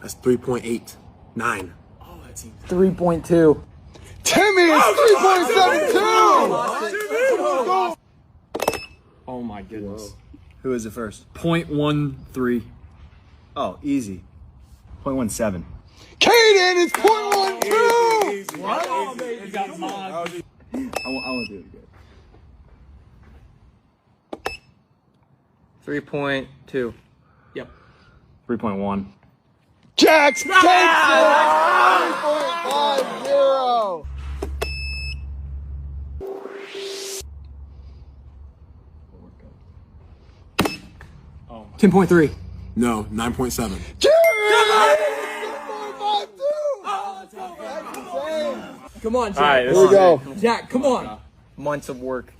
That's 3.89. Oh, that seems 3.2. Timmy is 3.72! Oh my goodness. Who is it first? 0.13. Oh, easy. 0.17. Caden is 0.12! Easy. What? Oh, baby, you got mod. I want to do it again. 3.2. Yep. 3.1. Jax takes it! 3.50! Oh my. 10.3. No, 9.7. Come on, Jack. Here we go. Jack, come on. Months of work.